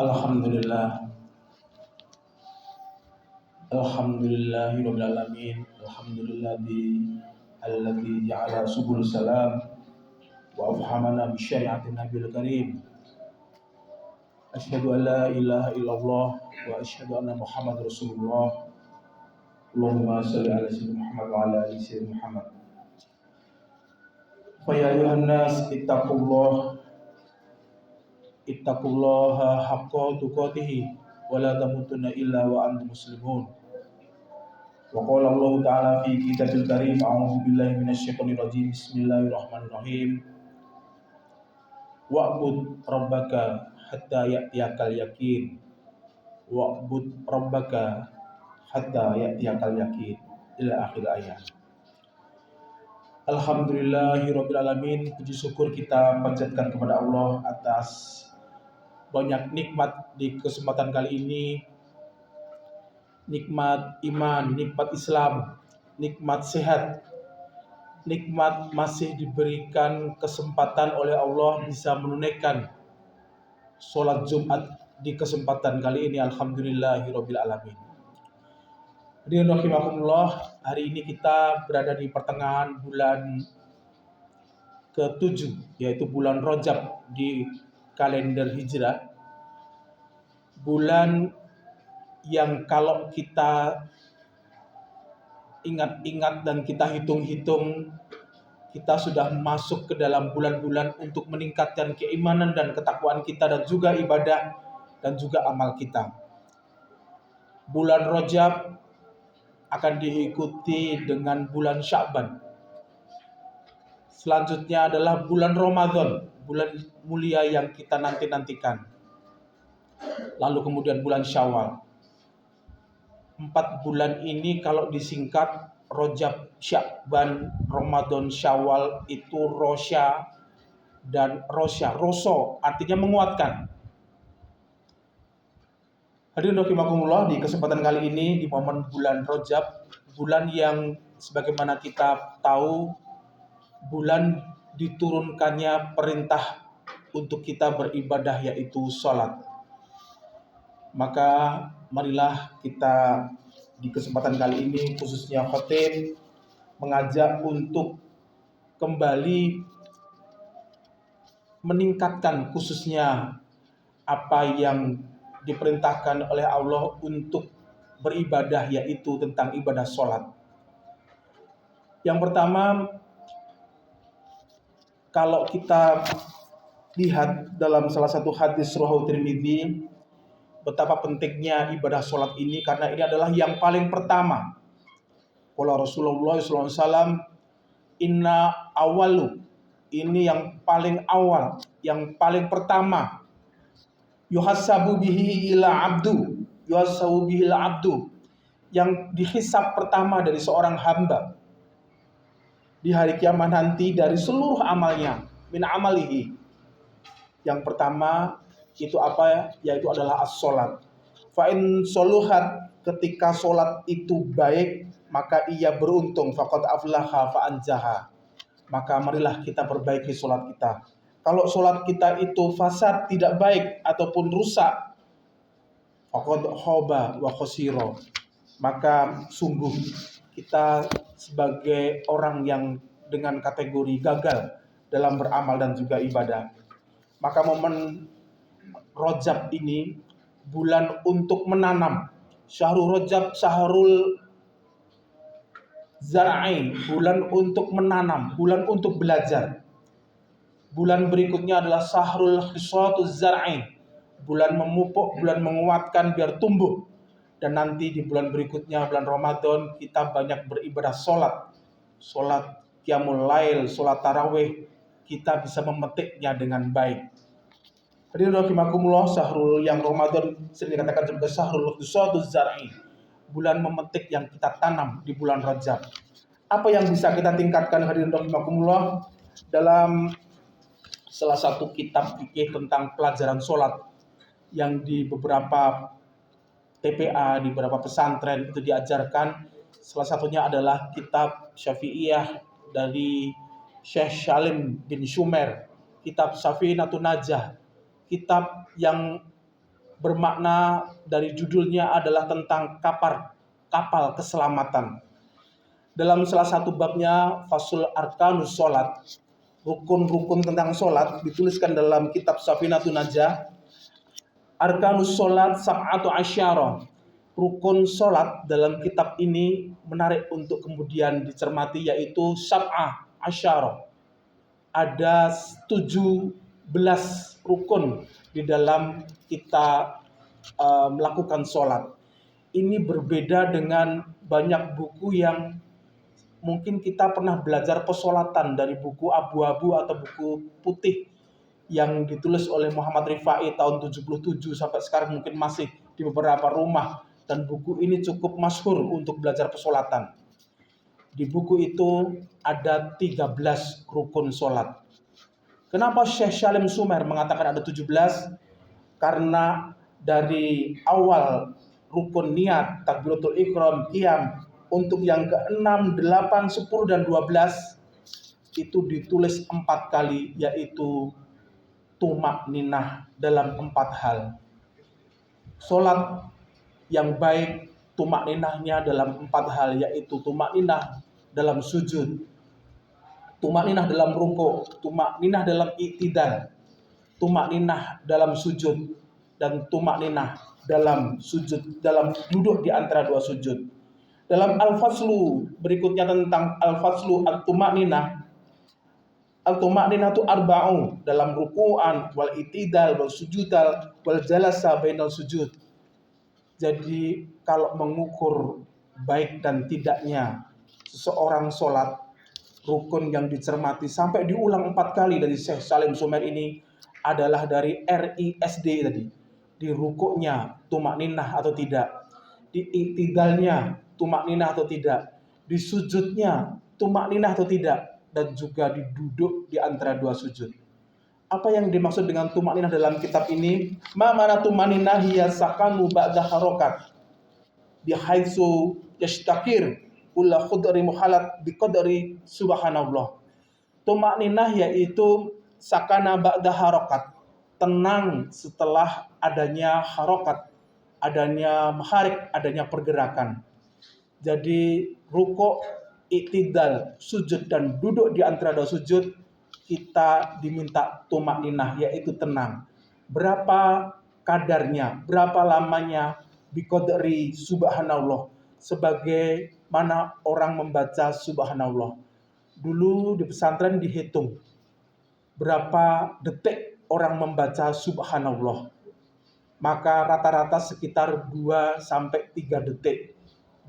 Alhamdulillah, Alhamdulillahirabbil alamin, alladzi ja'ala subul salam wa afhamana bi syari'atin nabiyil karim. Asyhadu an la ilaha illallah wa asyhadu anna Muhammadar Rasulullah. Allahumma shalli ala sayyidina Muhammad wa ala ali sayyidina Muhammad. Fa ya ayuhan nas ittaqullaha haqqa tuqatih wa la tamutunna illa wa antum muslimun. Wa qala Allah ta'ala fi kitabil karim, a'udzu billahi minasyaitonir rajim. Bismillahirrahmanirrahim. Wa'bud rabbaka hatta ya'tiyakal yaqin. Wa'bud rabbaka hatta ya'tiyakal yaqin. Ila akhir ayat. Alhamdulillahirabbil alamin. Puji syukur kita panjatkan kepada Allah atas banyak nikmat di kesempatan kali ini. Nikmat iman, nikmat Islam, nikmat sehat, nikmat masih diberikan kesempatan oleh Allah bisa menunaikan sholat Jumat di kesempatan kali ini. Alhamdulillahirabbil alamin. Hadirin rahimakumullah, hari ini kita berada di pertengahan bulan ke-7, yaitu bulan Rajab di kalender Hijrah. Bulan yang kalau kita ingat-ingat dan kita hitung-hitung, kita sudah masuk ke dalam bulan-bulan untuk meningkatkan keimanan dan ketakwaan kita, dan juga ibadah dan juga amal kita. Bulan Rajab akan diikuti dengan bulan Sya'ban. Selanjutnya adalah bulan Ramadan, bulan mulia yang kita nanti-nantikan. Lalu kemudian bulan Syawal. 4 bulan ini kalau disingkat Rajab, Sya'ban, Ramadan, Syawal itu Rosya dan Rosya. Roso artinya menguatkan. Hadirin rahimakumullah, di kesempatan kali ini di momen bulan Rajab, bulan yang sebagaimana kita tahu, bulan diturunkannya perintah untuk kita beribadah, yaitu sholat. Maka marilah kita di kesempatan kali ini, khususnya khatib, mengajak untuk kembali meningkatkan khususnya apa yang diperintahkan oleh Allah untuk beribadah, yaitu tentang ibadah sholat. Yang pertama, kalau kita lihat dalam salah satu hadis Rawahu Tirmidzi, betapa pentingnya ibadah sholat ini, karena ini adalah yang paling pertama. Qala Rasulullah SAW, inna awalu, ini yang paling awal, yang paling pertama. Yuhasabu bihi ila abdu, yang dihisab pertama dari seorang hamba di hari kiamat nanti dari seluruh amalnya, min amalihi. Yang pertama itu apa? Yaitu adalah as-sholat. Fa'in soluhat, ketika sholat itu baik, maka ia beruntung. Faqad aflaha fa'anjaha, maka marilah kita perbaiki sholat kita. Kalau sholat kita itu fasad, tidak baik ataupun rusak, faqad khaba wa khosiro, maka sungguh kita sebagai orang yang dengan kategori gagal dalam beramal dan juga ibadah. Maka momen Rajab ini bulan untuk menanam. Syahrul Rajab syahrul zar'i, bulan untuk menanam, bulan untuk belajar. Bulan berikutnya adalah syahrul hisatuz zar'i, bulan memupuk, bulan menguatkan biar tumbuh. Dan nanti di bulan berikutnya, bulan Ramadan, kita banyak beribadah sholat qiyamul lail, sholat tarawih, kita bisa memetiknya dengan baik. Hadirin rahimakumullah, syahrul yang Ramadan sering dikatakan sebagai syahrul hisatuz zar'i, bulan memetik yang kita tanam di bulan Rajab. Apa yang bisa kita tingkatkan, hadirin rahimakumullah, dalam salah satu kitab fikih tentang pelajaran sholat yang di beberapa TPA, di beberapa pesantren itu diajarkan. Salah satunya adalah kitab Syafi'iyah dari Syekh Salim bin Shumer, kitab Safinatun Najah, kitab yang bermakna dari judulnya adalah tentang kapal keselamatan. Dalam salah satu babnya Fasul Arkanus Sholat, rukun-rukun tentang sholat, dituliskan dalam kitab Safinatun Najah. Arkanus Sholat sab'atu asyara. Rukun sholat dalam kitab ini menarik untuk kemudian dicermati, yaitu sab'a asyara. Ada 17 rukun di dalam kita melakukan sholat. Ini berbeda dengan banyak buku yang mungkin kita pernah belajar pesolatan dari buku abu-abu atau buku putih yang ditulis oleh Muhammad Rifai tahun 77 sampai sekarang mungkin masih di beberapa rumah, dan buku ini cukup masyhur untuk belajar pesolatan. Di buku itu ada 13 rukun sholat. Kenapa Syekh Salim Sumer mengatakan ada 17? Karena dari awal rukun niat, takbiratul ihram, qiyam, untuk yang ke-6, 8, 10, dan 12 itu ditulis 4 kali, yaitu tumak ninah dalam 4 hal. Sholat yang baik tumak ninahnya dalam 4 hal, yaitu tumak ninah dalam sujud, tumak ninah dalam rukuk, tumak ninah dalam i'tidal, tumak ninah dalam sujud, dan tumak ninah dalam sujud, dalam duduk di antara 2 sujud. Dalam al-faslu berikutnya tentang al-faslu at-tumak ninah itu arba'u, dalam ruku'an wal i'tidal wal sujudal wal jalasa bainal sujud. Jadi kalau mengukur baik dan tidaknya seseorang sholat, rukun yang dicermati sampai diulang 4 kali dari Syekh Salim Sumer ini adalah dari RISD tadi. Di rukuknya tumak ninah atau tidak, di i'tidalnya tumak ninah atau tidak, di sujudnya tumak ninah atau tidak, dan juga di duduk di antara 2 sujud. Apa yang dimaksud dengan tumak ninah dalam kitab ini? Ma mana tumak ninah hiya sakanu ba'da harokat bihaitsu yastakir ulla khudri muhalat biqadri subhanallah. Tumak ninah yaitu sakana ba'da harokat, tenang setelah adanya harokat, adanya maharik, adanya pergerakan. Jadi rukuk, i'tidal, sujud, dan duduk di antara 2 sujud kita diminta tumak ninah, yaitu tenang. Berapa kadarnya, berapa lamanya? Biqadri subhanallah, sebagaimana orang membaca subhanallah. Dulu di pesantren dihitung berapa detik orang membaca subhanallah, maka rata-rata sekitar 2-3 detik.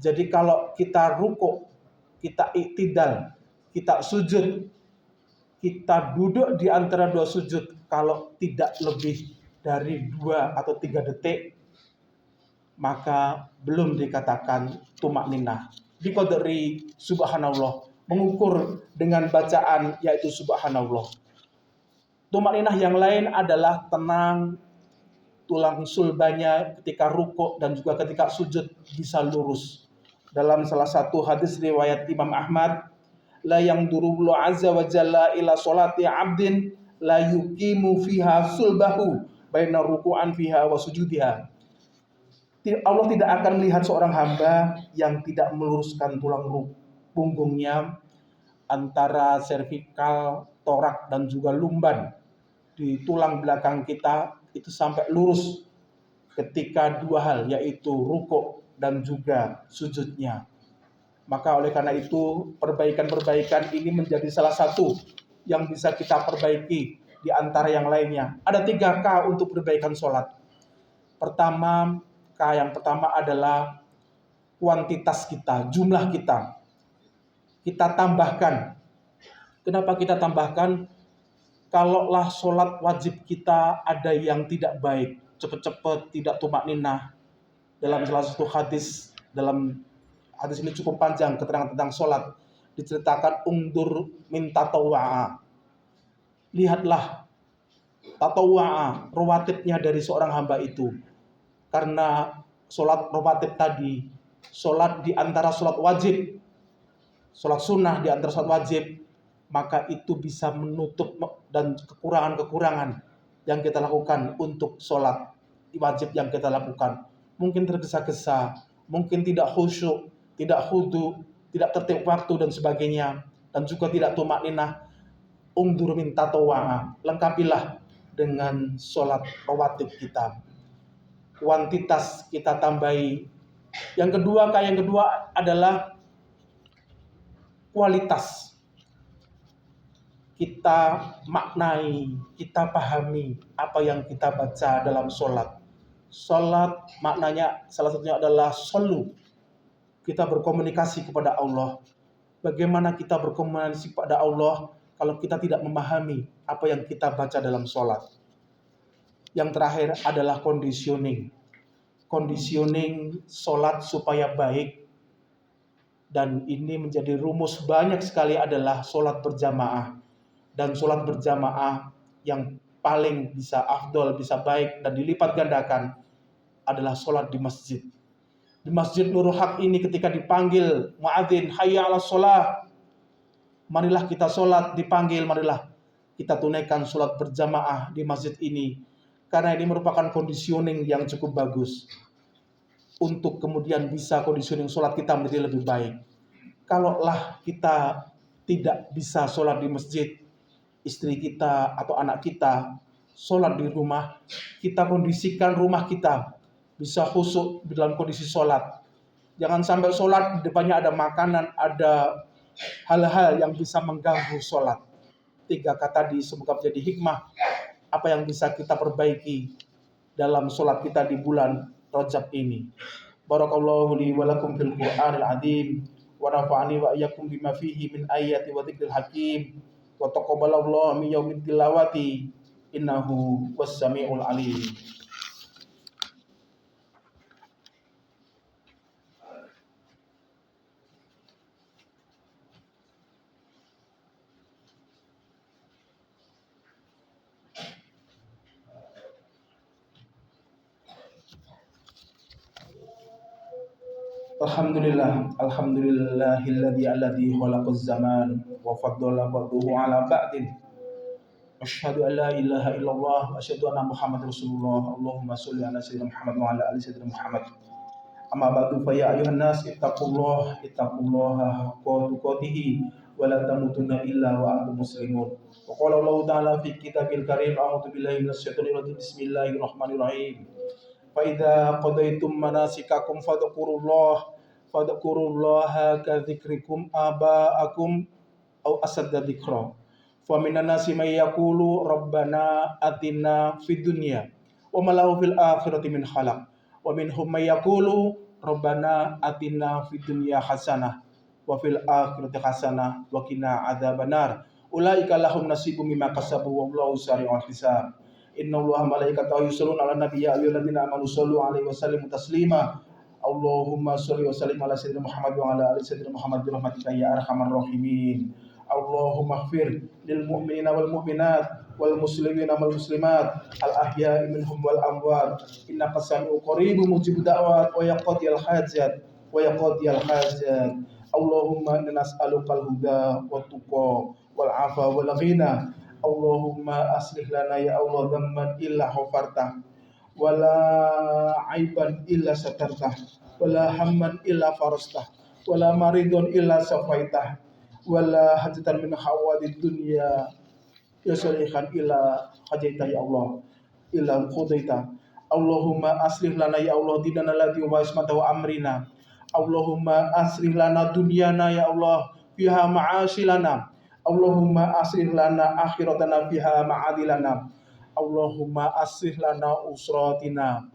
Jadi kalau kita rukuk, kita i'tidal, kita sujud, kita duduk di antara 2 sujud, kalau tidak lebih dari 2 atau 3 detik, maka belum dikatakan tumak ninah. Biqadri subhanallah, mengukur dengan bacaan yaitu subhanallah. Tumak ninah yang lain adalah tenang, tulang sulbanya ketika rukuk dan juga ketika sujud bisa lurus. Dalam salah satu hadis riwayat Imam Ahmad, la yang durullahu azza wa jalla ila sholati abdin la yuqimu fiha sulbahu baina ruku'an fiha wa sujudiha. Allah tidak akan melihat seorang hamba yang tidak meluruskan tulang punggungnya antara servikal, torak, dan juga lumban di tulang belakang kita itu sampai lurus ketika 2 hal, yaitu rukuk dan juga sujudnya. Maka oleh karena itu perbaikan-perbaikan ini menjadi salah satu yang bisa kita perbaiki di antara yang lainnya. Ada 3 K untuk perbaikan sholat. Yang pertama adalah kuantitas kita, jumlah kita. Kita tambahkan. Kenapa kita tambahkan? Kalaulah sholat wajib kita ada yang tidak baik, cepat-cepat, tidak tumak ninah. Dalam salah satu hadis, dalam hadis ini cukup panjang keterangan tentang sholat, diceritakan undur min tatawwa'a. Lihatlah tatawwa'a, rawatibnya dari seorang hamba itu. Karena sholat rawatib tadi, sholat di antara sholat wajib, sholat sunnah di antara sholat wajib, maka itu bisa menutup dan kekurangan-kekurangan yang kita lakukan untuk sholat. wajib yang kita lakukan. Mungkin tergesa-gesa, mungkin tidak khusyuk, tidak khudu, tidak tertib waktu dan sebagainya, dan juga tidak tumakninah. Undur min tatawwa'a, lengkapilah dengan sholat rawatib kita. Kuantitas kita tambahi. Yang kedua adalah kualitas. Kita maknai, kita pahami apa yang kita baca dalam sholat. Sholat maknanya salah satunya adalah sholu. Kita berkomunikasi kepada Allah. Bagaimana kita berkomunikasi kepada Allah kalau kita tidak memahami apa yang kita baca dalam sholat? Yang terakhir adalah conditioning. Conditioning sholat supaya baik. Dan ini menjadi rumus banyak sekali adalah sholat berjamaah. Dan sholat berjamaah yang paling bisa afdol, bisa baik dan dilipat gandakan adalah sholat di masjid. Di Masjid Nurul Haq ini ketika dipanggil muadzin, hayya 'alas shalah, marilah kita sholat, dipanggil, marilah kita tunaikan sholat berjamaah di masjid ini. Karena ini merupakan conditioning yang cukup bagus untuk kemudian bisa conditioning sholat kita menjadi lebih baik. Kalaulah kita tidak bisa sholat di masjid, istri kita atau anak kita sholat di rumah, kita kondisikan rumah kita bisa khusyuk dalam kondisi sholat. Jangan sampai sholat di depannya ada makanan, ada hal-hal yang bisa mengganggu sholat. 3 kata tadi semoga menjadi hikmah apa yang bisa kita perbaiki dalam sholat kita di bulan Rajab ini. Barakallahu li wa lakum fil Qur'anil azim wa nafa'ani wa iyyakum bima fihi min ayati wa dzikril hakim wa taqabbalallahu min yaumit tilawati innahu was-sami'ul alim. Alhamdulillahilladzi khalaqaz zaman wa faddala ba'dahu 'ala ba'din. Asyhadu an la ilaha illallah wa asyhadu anna Muhammadar Rasulullah. Allahumma shalli ala sayyidina Muhammad wa ala ali sayyidina Muhammad. Amma ba'du fa ya ayyuhan nas ittaqullaha haqqa tuqatih wa la tamutunna illa wa antum muslimun. Wa qala Allah ta'ala fi kitabil karim a'udzu billahi minasy syaithanir rajim. Bismillahirrahmanirrahim. Fa idza qadaytum manasikakum fadhkurullaha ka dzikrikum aba'akum aw asadda dzikra. Fa minan nasi may yaqulu rabbana atina fid dunya wa ma lahu fil akhirati min khalaq. Wa minhum may yaqulu rabbana atina fid dunya hasanah wa fil akhirati hasanah wa qina adzabannar. Ulaika lahum nasibum mimma kasabu wallahu sari'ul hisab. Innallaha malaikatahu yusholluna 'alan nabiy ya ayyuhalladzina amanu shollu 'alaihi wa sallimu taslima. Allahumma sholli wa sallim ala sayyidina Muhammad wa ala ali sayyidina Muhammad bi rahmatika ya arhamar rahimin. Allahumma ighfir lil mu'minina wal mu'minat wal muslimina wal muslimat al ahya'i minhum wal amwat innaka sami'un qaribun mujibud da'wat wa yaqdiyal hajat Allahumma inna nas'aluka al huda wat tuqa wal afa wal ghina. Allahumma aslih lana ya Allah dhamman illa ghafartah wala aiban illa satartah wala hamman illa farastah wala maridun illa safaitah wala hajatan min hawadid dunya ya salihan illa hajaita ya Allah illa qudaita. Allahumma aslih lana ya Allah dinana ladzi wa ismata wa amrina. Allahumma aslih lana dunyana ya Allah fiha ma'asilana. Allahumma aslih lana akhiratana fiha ma'adilana. Allahumma aslih lana usratina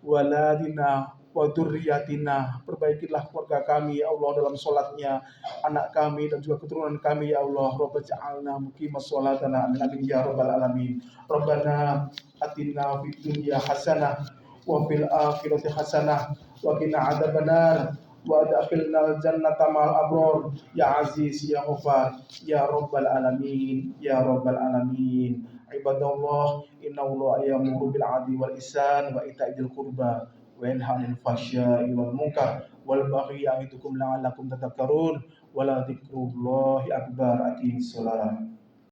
waladina wa dzurriyyatina. Perbaikilah keluarga kami ya Allah dalam sholatnya, anak kami dan juga keturunan kami ya Allah. Rabbana ja'alna muqimas sholatana amin ya rabbal alamin. Rabbana atina fid dunya hasanah wa fil akhirati hasanah wa qina adzabannar wa adkhilnal jannata ma'al abrar ya aziz ya ghafar ya rabbal alamin ya rabbal alamin. Ibadallah innallaha ya'muru bil 'adli wal ihsan wa ita'i dzil qurba wa yanha 'anil fahsya'i wal munkar wal baghi ya'idukum la'allakum tadhakkarun wa la dzikrullahi akbar. Aqimis shalah.